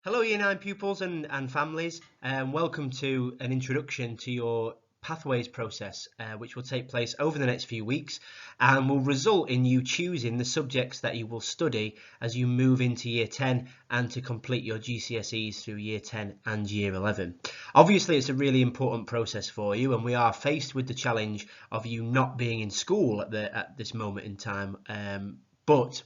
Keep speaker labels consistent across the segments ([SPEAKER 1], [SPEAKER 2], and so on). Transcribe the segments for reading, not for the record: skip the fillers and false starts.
[SPEAKER 1] Hello, Year 9 pupils and families, and welcome to an introduction to your Pathways process, which will take place over the next few weeks and will result in you choosing the subjects that you will study as you move into Year 10 and to complete your GCSEs through Year 10 and Year 11. Obviously, it's a really important process for you, and we are faced with the challenge of you not being in school at this moment in time, but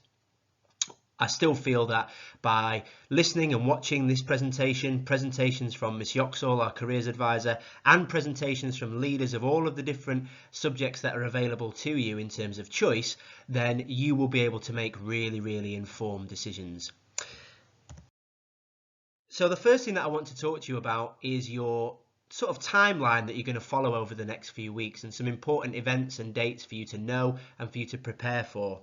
[SPEAKER 1] I still feel that by listening and watching this presentations from Miss Yoxall, our careers advisor, and presentations from leaders of all of the different subjects that are available to you in terms of choice, then you will be able to make really informed decisions. So the first thing that I want to talk to you about is your sort of timeline that you're going to follow over the next few weeks and some important events and dates for you to know and for you to prepare for.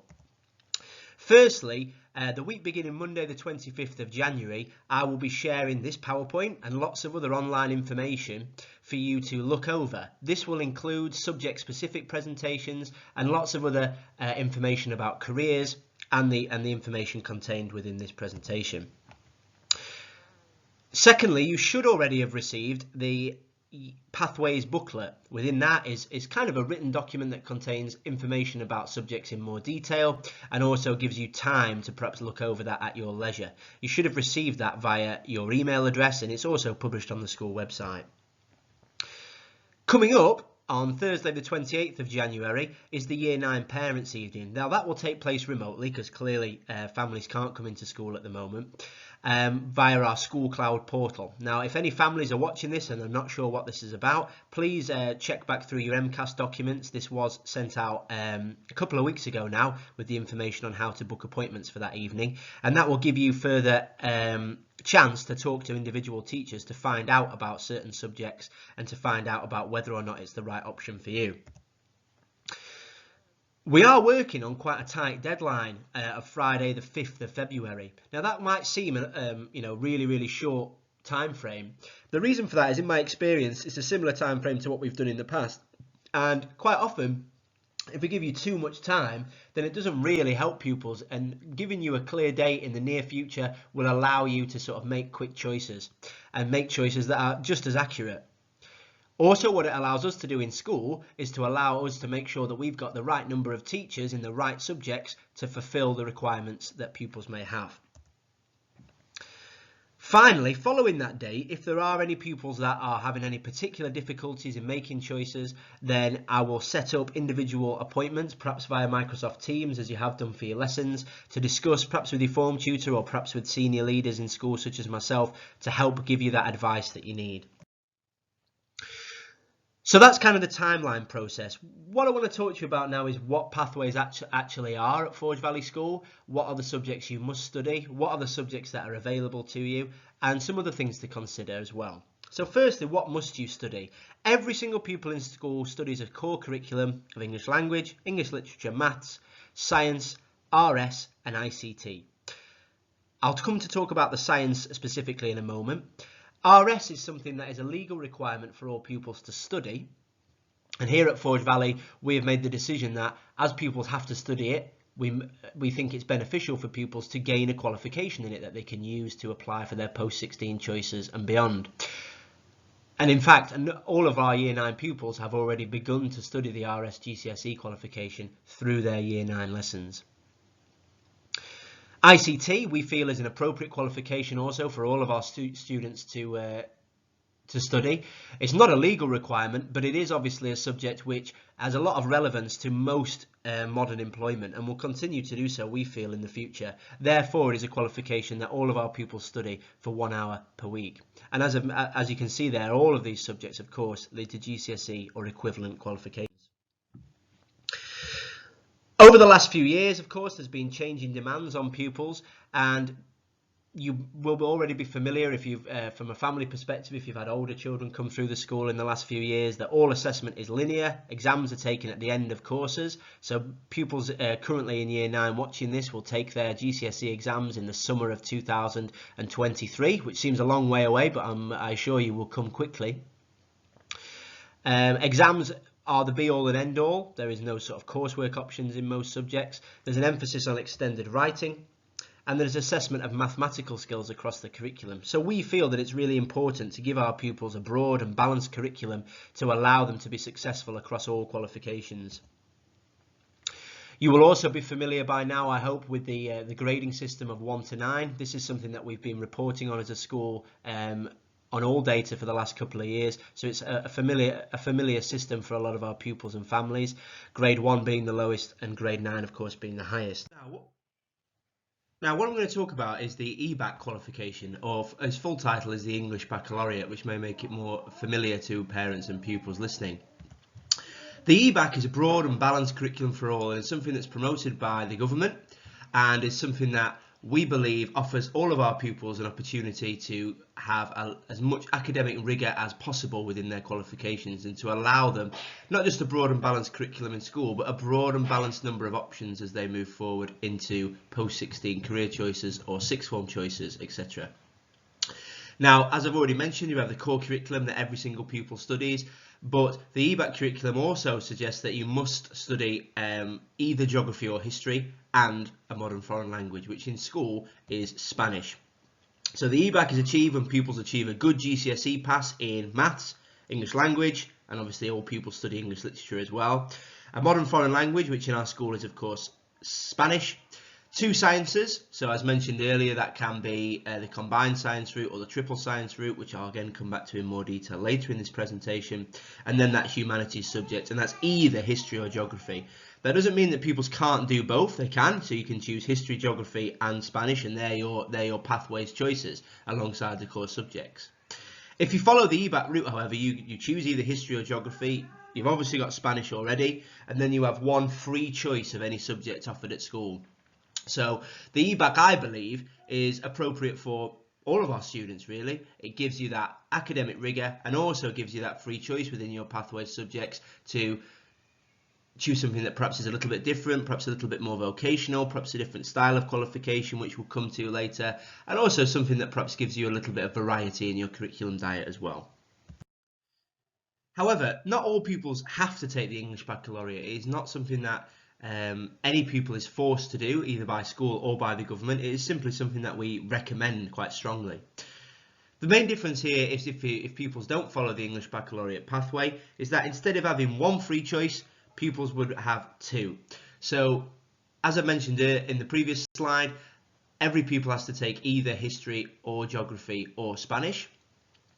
[SPEAKER 1] Firstly, the week beginning Monday the 25th of January, I will be sharing this PowerPoint and lots of other online information for you to look over. This will include subject-specific presentations and lots of other information about careers and the information contained within this presentation. Secondly, you should already have received the Pathways booklet. Within that is kind of a written document that contains information about subjects in more detail and also gives you time to perhaps look over that at your leisure. You should have received that via your email address, and it's also published on the school website. Coming up on Thursday the 28th of January is the Year 9 Parents' Evening. Now that will take place remotely because clearly families can't come into school at the moment. Via our School Cloud portal. Now, if any families are watching this and are not sure what this is about, please check back through your MCAS documents. This was sent out a couple of weeks ago now with the information on how to book appointments for that evening, and that will give you further chance to talk to individual teachers to find out about certain subjects and to find out about whether or not it's the right option for you. We are working on quite a tight deadline of Friday the 5th of February. Now that might seem really short time frame. The reason for that is, in my experience, it's a similar time frame to what we've done in the past, and quite often if we give you too much time, then it doesn't really help pupils, and giving you a clear date in the near future will allow you to sort of make quick choices and make choices that are just as accurate. Also, what it allows us to do in school is to allow us to make sure that we've got the right number of teachers in the right subjects to fulfill the requirements that pupils may have. Finally, following that date, if there are any pupils that are having any particular difficulties in making choices, then I will set up individual appointments, perhaps via Microsoft Teams, as you have done for your lessons, to discuss perhaps with your form tutor or perhaps with senior leaders in school such as myself to help give you that advice that you need. So that's kind of the timeline process. What I want to talk to you about now is what pathways actually are at Forge Valley School, what are the subjects you must study, what are the subjects that are available to you, and some other things to consider as well. So firstly, what must you study? Every single pupil in school studies a core curriculum of English language, English literature, maths, science, RS and ICT. I'll come to talk about the science specifically in a moment. RS is something that is a legal requirement for all pupils to study, and here at Forge Valley we have made the decision that as pupils have to study it, we think it's beneficial for pupils to gain a qualification in it that they can use to apply for their post-16 choices and beyond. And in fact, all of our Year 9 pupils have already begun to study the RS GCSE qualification through their Year 9 lessons. ICT we feel is an appropriate qualification also for all of our students to study. It's not a legal requirement, but it is obviously a subject which has a lot of relevance to most modern employment and will continue to do so, we feel, in the future. Therefore, it is a qualification that all of our pupils study for 1 hour per week. And as you can see there, all of these subjects, of course, lead to GCSE or equivalent qualifications. Over the last few years, of course, there's been changing demands on pupils, and you will already be familiar, if you've from a family perspective, if you've had older children come through the school in the last few years, that all assessment is linear. Exams are taken at the end of courses, so pupils currently in Year 9 watching this will take their GCSE exams in the summer of 2023, which seems a long way away, but I assure you will come quickly. Exams are the be-all and end-all. There is no sort of coursework options in most subjects. There's an emphasis on extended writing. and there's assessment of mathematical skills across the curriculum. So we feel that it's really important to give our pupils a broad and balanced curriculum to allow them to be successful across all qualifications. You will also be familiar by now, I hope, with the grading system of 1 to 9. This is something that we've been reporting on as a school on all data for the last couple of years, so it's a familiar system for a lot of our pupils and families. Grade 1 being the lowest and grade 9 of course being the highest. Now what I'm going to talk about is the EBAC qualification, or its full title is the English Baccalaureate, which may make it more familiar to parents and pupils listening. The EBAC is a broad and balanced curriculum for all, and it's something that's promoted by the government, and it's something that we believe offers all of our pupils an opportunity to have as much academic rigour as possible within their qualifications, and to allow them not just a broad and balanced curriculum in school, but a broad and balanced number of options as they move forward into post-16 career choices or sixth form choices, etc. Now, as I've already mentioned, you have the core curriculum that every single pupil studies, but the EBAC curriculum also suggests that you must study either geography or history and a modern foreign language, which in school is Spanish. So the EBAC is achieved when pupils achieve a good GCSE pass in maths, English language, and obviously all pupils study English literature as well. A modern foreign language, which in our school is of course Spanish. 2 sciences, so as mentioned earlier, that can be the combined science route or the triple science route, which I'll again come back to in more detail later in this presentation, and then that humanities subject, and that's either history or geography. That doesn't mean that pupils can't do both. They can, so you can choose history, geography and Spanish, and they're your pathways choices alongside the core subjects. If you follow the EBAC route, however, you choose either history or geography. You've obviously got Spanish already, and then you have one free choice of any subject offered at school. So the EBAC, I believe, is appropriate for all of our students really. It gives you that academic rigour and also gives you that free choice within your pathway subjects to choose something that perhaps is a little bit different, perhaps a little bit more vocational, perhaps a different style of qualification, which we'll come to later, and also something that perhaps gives you a little bit of variety in your curriculum diet as well. However, not all pupils have to take the English Baccalaureate. It is not something that any pupil is forced to do, either by school or by the government. It is simply something that we recommend quite strongly. The main difference here is if pupils don't follow the English Baccalaureate pathway, is that instead of having one free choice, pupils would have 2. So, as I mentioned in the previous slide, every pupil has to take either history or geography or Spanish.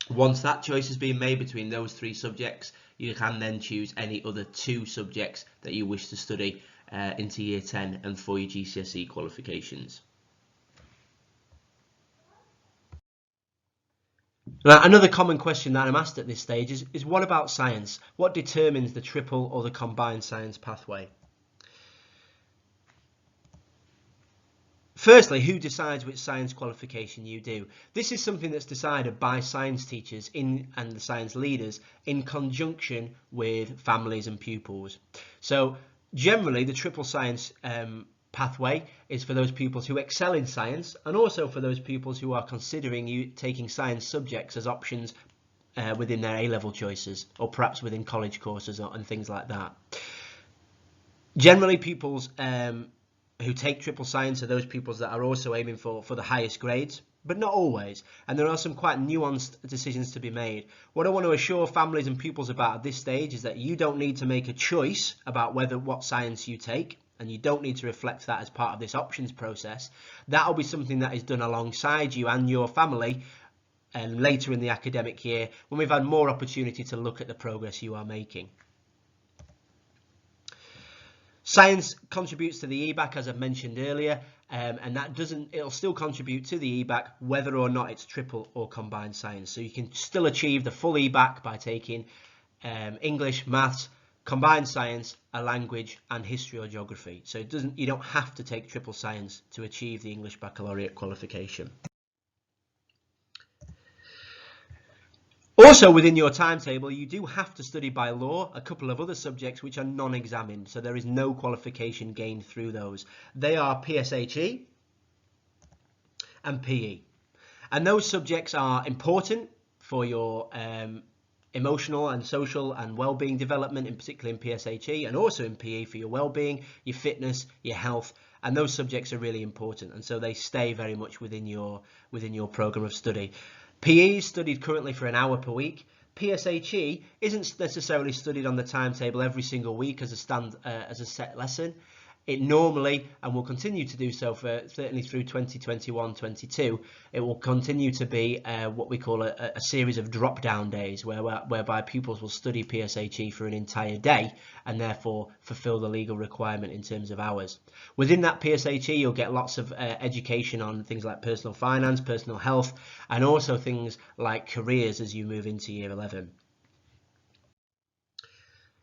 [SPEAKER 1] Once that choice has been made between those 3 subjects, you can then choose any other 2 subjects that you wish to study into year 10 and for your GCSE qualifications. Now, another common question that I'm asked at this stage is what about science? What determines the triple or the combined science pathway? Firstly, who decides which science qualification you do? This is something that's decided by science teachers and the science leaders in conjunction with families and pupils. So generally the triple science pathway is for those pupils who excel in science, and also for those pupils who are considering taking science subjects as options within their A-level choices, or perhaps within college courses and things like that. Generally pupils who take triple science are those pupils that are also aiming for the highest grades, but not always, and there are some quite nuanced decisions to be made. What I want to assure families and pupils about at this stage is that you don't need to make a choice about what science you take, and you don't need to reflect that as part of this options process. That will be something that is done alongside you and your family and later in the academic year, when we've had more opportunity to look at the progress you are making. Science contributes to the EBAC, as I've mentioned earlier, and it'll still contribute to the EBAC whether or not it's triple or combined science. So you can still achieve the full EBAC by taking English, maths, combined science, a language, and history or geography. So you don't have to take triple science to achieve the English Baccalaureate qualification. Also within your timetable, you do have to study by law a couple of other subjects which are non-examined, so there is no qualification gained through those. They are PSHE and PE. And those subjects are important for your emotional and social and well-being development, in particular in PSHE, and also in PE for your well-being, your fitness, your health, and those subjects are really important, and so they stay very much within your program of study. PE is studied currently for an hour per week. PSHE isn't necessarily studied on the timetable every single week as a set lesson. It normally, and will continue to do so for certainly through 2021-22, it will continue to be what we call a series of drop-down days, whereby pupils will study PSHE for an entire day and therefore fulfill the legal requirement in terms of hours. Within that PSHE, you'll get lots of education on things like personal finance, personal health, and also things like careers as you move into year 11.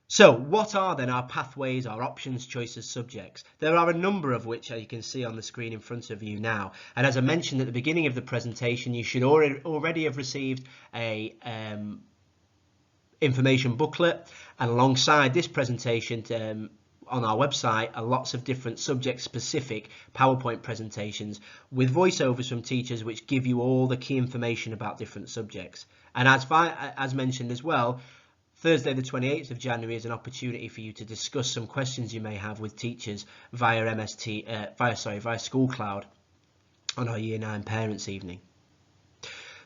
[SPEAKER 1] So what are then our pathways, our options, choices, subjects? There are a number of which you can see on the screen in front of you now. And as I mentioned at the beginning of the presentation, you should already have received a information booklet, and alongside this presentation on our website are lots of different subject-specific PowerPoint presentations with voiceovers from teachers which give you all the key information about different subjects. And as mentioned as well, Thursday the 28th of January is an opportunity for you to discuss some questions you may have with teachers via School Cloud on our Year 9 Parents' Evening.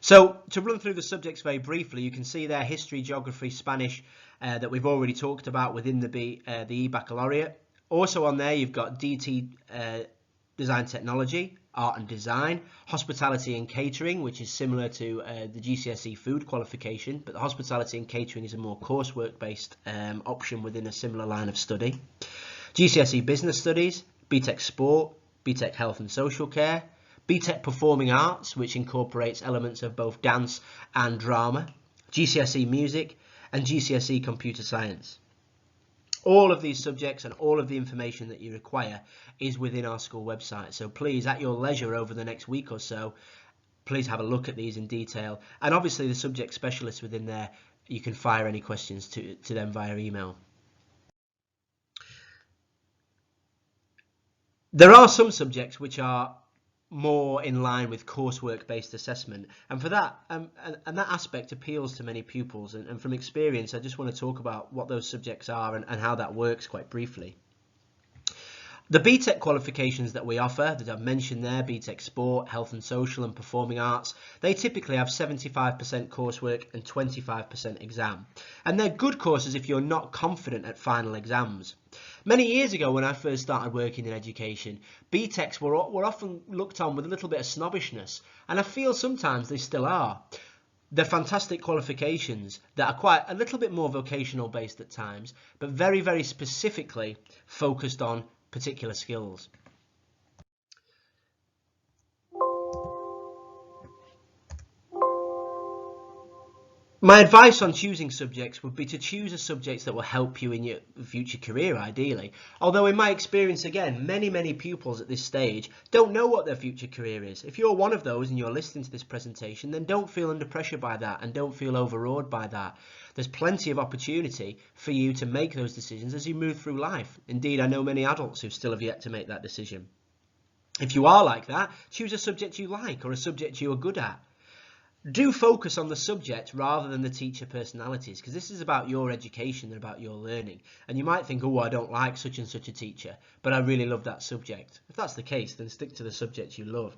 [SPEAKER 1] So to run through the subjects very briefly, you can see there history, geography, Spanish that we've already talked about within the e-baccalaureate. Also on there you've got DT Design Technology, Art and Design, Hospitality and Catering, which is similar to the GCSE food qualification, but the Hospitality and Catering is a more coursework based option within a similar line of study. GCSE Business Studies, BTEC Sport, BTEC Health and Social Care, BTEC Performing Arts, which incorporates elements of both dance and drama, GCSE Music, and GCSE Computer Science. All of these subjects and all of the information that you require is within our school website. So please, at your leisure over the next week or so, please have a look at these in detail. And obviously the subject specialists within there, you can fire any questions to them via email. There are some subjects which are more in line with coursework-based assessment, and for that and that aspect appeals to many pupils, and from experience I just want to talk about what those subjects are and how that works quite briefly. The BTEC qualifications that we offer, that I've mentioned there, BTEC Sport, Health and Social and Performing Arts, they typically have 75% coursework and 25% exam. And they're good courses if you're not confident at final exams. Many years ago when I first started working in education, BTECs were often looked on with a little bit of snobbishness, and I feel sometimes they still are. They're fantastic qualifications that are quite a little bit more vocational based at times, but very, very specifically focused on particular skills. My advice on choosing subjects would be to choose a subject that will help you in your future career, ideally. Although in my experience, again, many pupils at this stage don't know what their future career is. If you're one of those and you're listening to this presentation, then don't feel under pressure by that and don't feel overawed by that. There's plenty of opportunity for you to make those decisions as you move through life. Indeed, I know many adults who still have yet to make that decision. If you are like that, choose a subject you like or a subject you are good at. Do focus on the subject rather than the teacher personalities, because this is about your education and about your learning. And you might think, oh, I don't like such and such a teacher, but I really love that subject. If that's the case, then stick to the subject you love.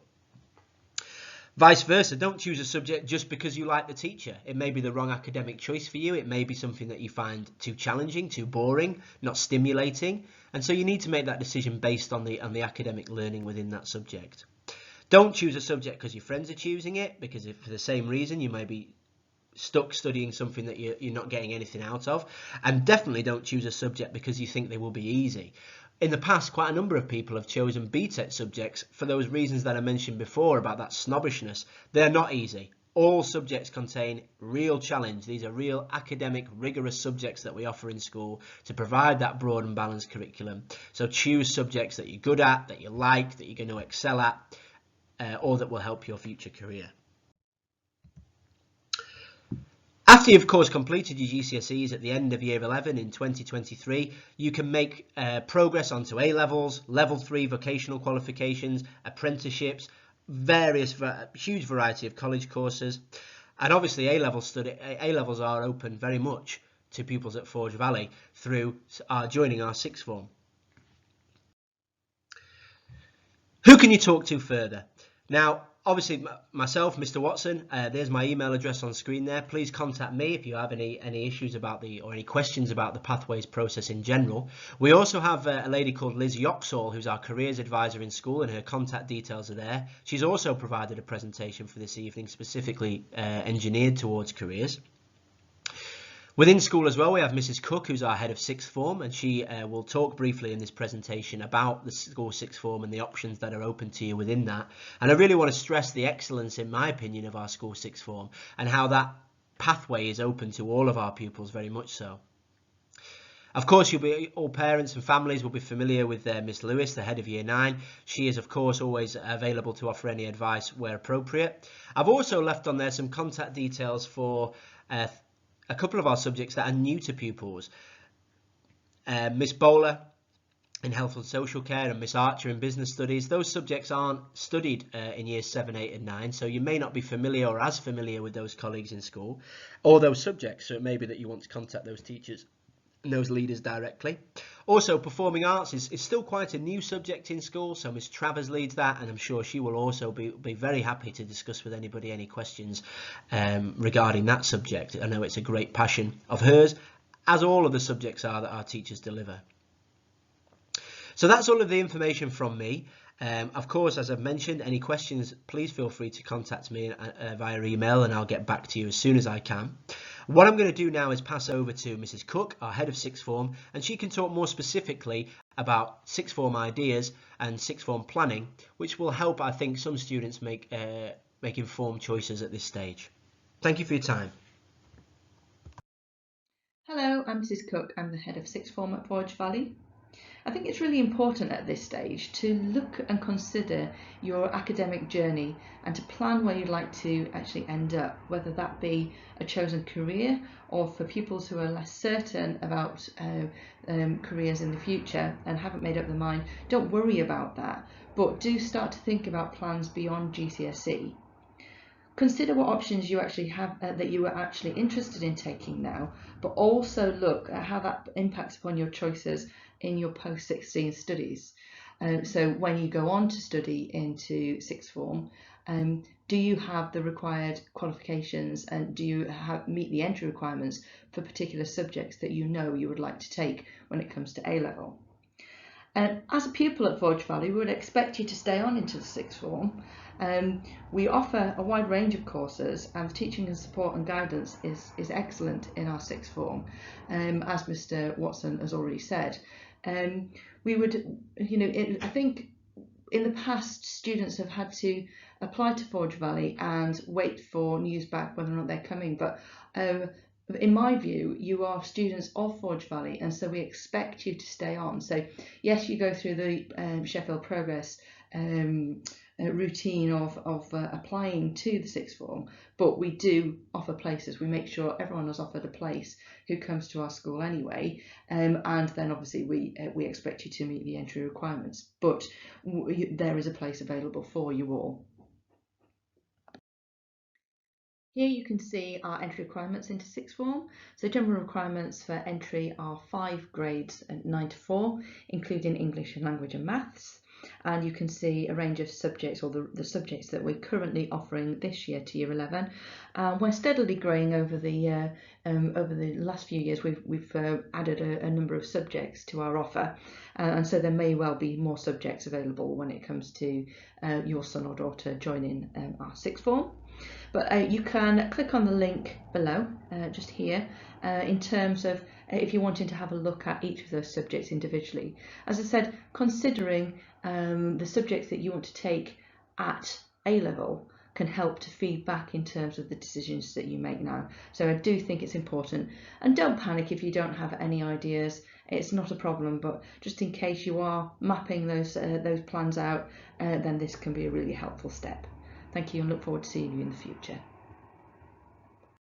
[SPEAKER 1] Vice versa, don't choose a subject just because you like the teacher. It may be the wrong academic choice for you. It may be something that you find too challenging, too boring, not stimulating. And so you need to make that decision based on the academic learning within that subject. Don't choose a subject because your friends are choosing it, because if for the same reason you may be stuck studying something that you're not getting anything out of. And definitely don't choose a subject because you think they will be easy. In the past, quite a number of people have chosen BTEC subjects for those reasons that I mentioned before about that snobbishness. They're not easy. All subjects contain real challenge. These are real academic, rigorous subjects that we offer in school to provide that broad and balanced curriculum. So choose subjects that you're good at, that you like, that you're going to excel at, or that will help your future career. After you've, of course, completed your GCSEs at the end of Year 11 in 2023, you can make progress onto A-levels, Level 3 vocational qualifications, apprenticeships, huge variety of college courses. And obviously A-levels are open very much to pupils at Forge Valley through joining our sixth form. Who can you talk to further? Now, obviously myself, Mr. Watson, there's my email address on screen there. Please contact me if you have any issues about or any questions about the Pathways process in general. We also have a lady called Liz Yoxall, who's our careers advisor in school, and her contact details are there. She's also provided a presentation for this evening specifically engineered towards careers. Within school as well, we have Mrs. Cook, who's our head of sixth form, and she will talk briefly in this presentation about the school sixth form and the options that are open to you within that. And I really want to stress the excellence, in my opinion, of our school sixth form and how that pathway is open to all of our pupils, very much so. Of course, all parents and families will be familiar with Miss Lewis, the head of Year 9. She is, of course, always available to offer any advice where appropriate. I've also left on there some contact details for a couple of our subjects that are new to pupils. Miss Bowler in Health and Social Care and Miss Archer in Business Studies. Those subjects aren't studied in Years 7, 8 and 9, so you may not be familiar or as familiar with those colleagues in school or those subjects, so it may be that you want to contact those teachers and those leaders directly. Also, performing arts is still quite a new subject in school, so Miss Travers leads that, and I'm sure she will also be very happy to discuss with anybody any questions regarding that subject. I know it's a great passion of hers, as all of the subjects are that our teachers deliver. So that's all of the information from me. Of course, as I've mentioned, any questions, please feel free to contact me via email, and I'll get back to you as soon as I can. What I'm going to do now is pass over to Mrs. Cook, our head of sixth form, and she can talk more specifically about sixth form ideas and sixth form planning, which will help, I think, some students make informed choices at this stage. Thank you for your time.
[SPEAKER 2] Hello, I'm Mrs. Cook. I'm the head of sixth form at Forge Valley. I think it's really important at this stage to look and consider your academic journey and to plan where you'd like to actually end up, whether that be a chosen career or for pupils who are less certain about careers in the future and haven't made up their mind. Don't worry about that, but do start to think about plans beyond GCSE. Consider what options you actually have that you are actually interested in taking now, but also look at how that impacts upon your choices in your post-16 studies. So when you go on to study into sixth form, do you have the required qualifications and do you meet the entry requirements for particular subjects that you know you would like to take when it comes to A-level? As a pupil at Forge Valley, we would expect you to stay on into the sixth form. We offer a wide range of courses, and the teaching and support and guidance is excellent in our sixth form, as Mr. Watson has already said. We would, I think in the past students have had to apply to Forge Valley and wait for news back whether or not they're coming, but in my view, you are students of Forge Valley, and so we expect you to stay on. So yes, you go through the Sheffield Progress routine of applying to the sixth form, but we do offer places. We make sure everyone is offered a place who comes to our school anyway, and then obviously we expect you to meet the entry requirements, but there is a place available for you all. Here you can see our entry requirements into sixth form. So general requirements for entry are 5 grades at 9 to 4, including English and language and maths. And you can see a range of subjects, or the subjects that we're currently offering this year to Year 11. We're steadily growing over the last few years. We've added a number of subjects to our offer, and so there may well be more subjects available when it comes to your son or daughter joining our sixth form. But you can click on the link below, just here, in terms of if you're wanting to have a look at each of those subjects individually. As I said, considering the subjects that you want to take at A-level can help to feed back in terms of the decisions that you make now. So I do think it's important, and don't panic if you don't have any ideas. It's not a problem, but just in case you are mapping those plans out, then this can be a really helpful step. Thank you, and look forward to seeing you in the future.